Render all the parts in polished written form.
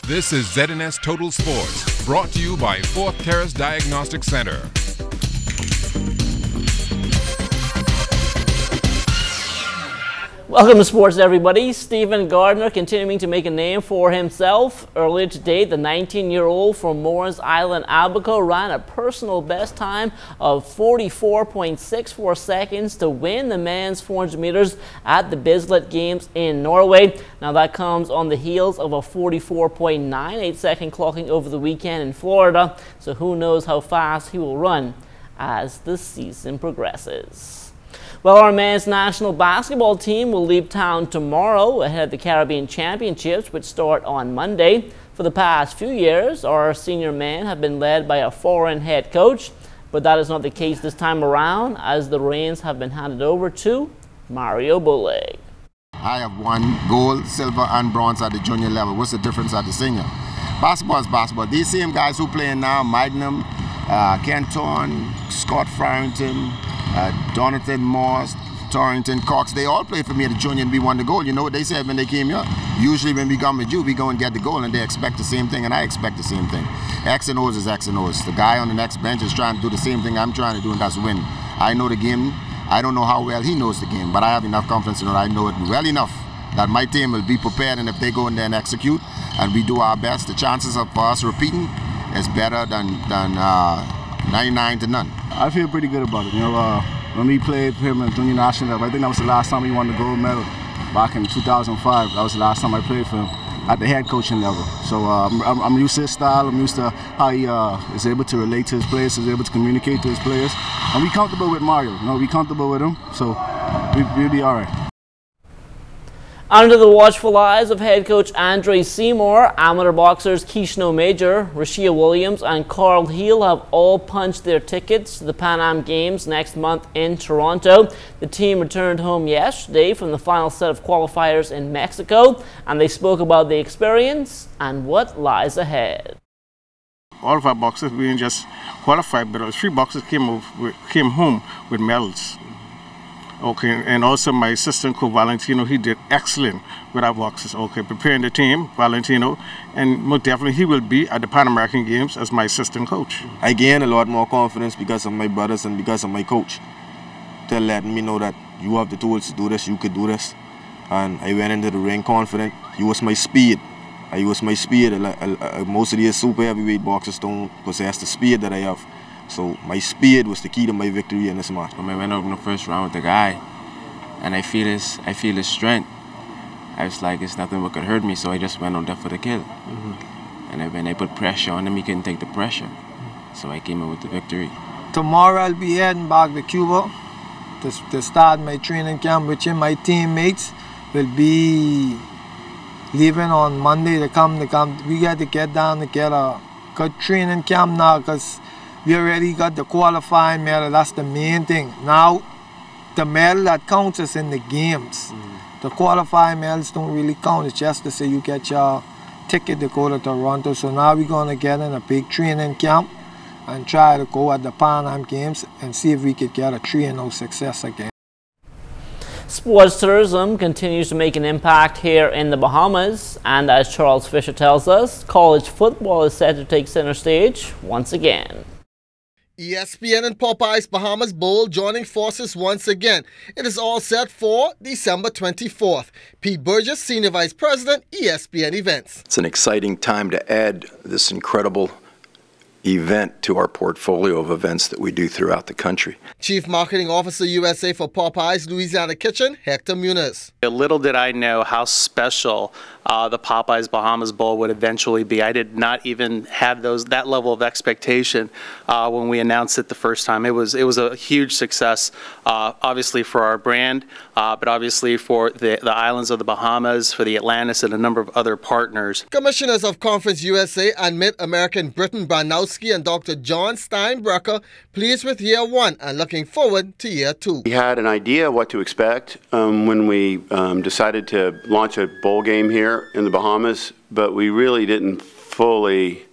This is ZNS Total Sports, brought to you by Fourth Terrace Diagnostic Center. Welcome to sports, everybody. Stephen Gardner continuing to make a name for himself. Earlier today, the 19-year-old from Morris Island, Abaco, ran a personal best time of 44.64 seconds to win the men's 400 meters at the Bislett Games in Norway. Now that comes on the heels of a 44.98 second clocking over the weekend in Florida. So who knows how fast he will run as the season progresses. Well, our men's national basketball team will leave town tomorrow ahead of the Caribbean Championships, which start on Monday. For the past few years, our senior men have been led by a foreign head coach, but that is not the case this time around, as the reins have been handed over to Mario Bullock. I have won gold, silver, and bronze at the junior level. What's the difference at the senior? Basketball is basketball. These same guys who play now, Magnum, Kenton, Scott Farrington, Donathan Moss, Torrington, Cox, they all played for me at the junior and we won the gold. You know what they said when they came here? Usually when we come with you, we go and get the goal, and they expect the same thing and I expect the same thing. X and O's is X and O's. The guy on the next bench is trying to do the same thing I'm trying to do, and that's win. I know the game. I don't know how well he knows the game, but I have enough confidence to know that I know it well enough that my team will be prepared, and if they go in there and execute and we do our best, the chances of us repeating is better than 99 to none. I feel pretty good about it. You know, when we played him at junior national level, I think that was the last time we won the gold medal back in 2005. That was the last time I played for him at the head coaching level. So I'm used to his style. I'm used to how he is able to relate to his players, is able to communicate to his players. And we're comfortable with Mario. You know, we're comfortable with him, so we'll be all right. Under the watchful eyes of head coach Andre Seymour, amateur boxers Kieshno Major, Rashield Williams and Carl Heel have all punched their tickets to the Pan Am Games next month in Toronto. The team returned home yesterday from the final set of qualifiers in Mexico, and they spoke about the experience and what lies ahead. All of our boxers, we didn't just qualify, but 3 boxers came home with medals. Okay, and also my assistant coach Valentino, he did excellent with our boxers. Okay, preparing the team, Valentino, and most definitely he will be at the Pan American Games as my assistant coach. I gained a lot more confidence because of my brothers and because of my coach. They're letting me know that you have the tools to do this, you could do this. And I went into the ring confident. He was my speed. I was my speed. Most of these super heavyweight boxers don't possess the speed that I have. So my speed was the key to my victory in this match. I went over in the first round with the guy, and I feel his strength. I was like, it's nothing what could hurt me, so I just went on there for the kill. And when I put pressure on him, he couldn't take the pressure. So I came in with the victory. Tomorrow I'll be heading back to Cuba to start my training camp, which my teammates will be leaving on Monday to come. We got to get down to get a good training camp now, because we already got the qualifying medal. That's the main thing. Now, the medal that counts is in the games. The qualifying medals don't really count. It's just to say you get your ticket to go to Toronto. So now we're going to get in a big training camp and try to go at the Pan Am Games and see if we could get a 3-0 success again. Sports tourism continues to make an impact here in the Bahamas, and as Charles Fisher tells us, college football is set to take center stage once again. ESPN and Popeye's Bahamas Bowl joining forces once again. It is all set for December 24th. Pete Burgess, Senior Vice President, ESPN Events. It's an exciting time to add this incredible event to our portfolio of events that we do throughout the country. Chief Marketing Officer USA for Popeye's Louisiana Kitchen, Hector Munoz. Little did I know how special the Popeyes Bahamas Bowl would eventually be. I did not even have that level of expectation when we announced it the first time. It was a huge success, obviously for our brand, but obviously for the islands of the Bahamas, for the Atlantis, and a number of other partners. Commissioners of Conference USA and Mid-American Britton, Banowsky, and Dr. John Steinbrecher pleased with year 1 and looking forward to year 2. We had an idea of what to expect when we decided to launch a bowl game here in the Bahamas, but we really didn't fully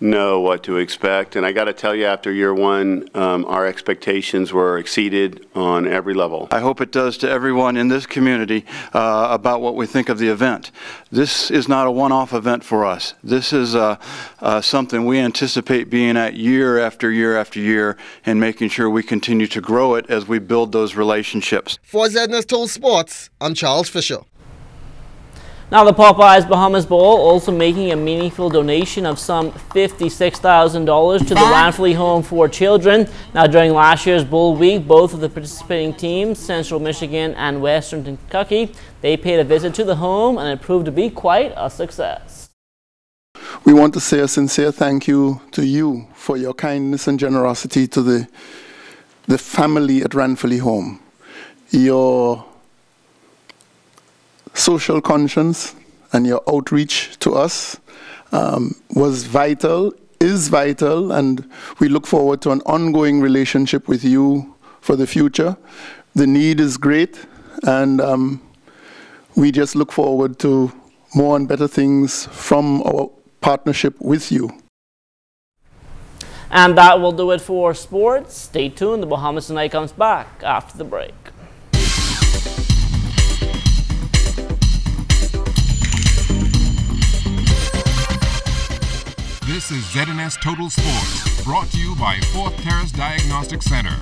know what to expect. And I got to tell you, after year one, our expectations were exceeded on every level. I hope it does to everyone in this community about what we think of the event. This is not a one-off event for us. This is something we anticipate being at year after year after year and making sure we continue to grow it as we build those relationships. For ZNS Sports, I'm Charles Fisher. Now the Popeyes Bahamas Bowl also making a meaningful donation of some $56,000 to the Ranfley Home for Children. Now during last year's Bowl week, both of the participating teams, Central Michigan and Western Kentucky, they paid a visit to the home and it proved to be quite a success. We want to say a sincere thank you to you for your kindness and generosity to the family at Ranfley Home. Your social conscience and your outreach to us was vital, is vital, and we look forward to an ongoing relationship with you for the future. The need is great, and we just look forward to more and better things from our partnership with you. And that will do it for sports. Stay tuned. The Bahamas Tonight comes back after the break. This is ZNS Total Sports, brought to you by Fourth Terrace Diagnostic Center.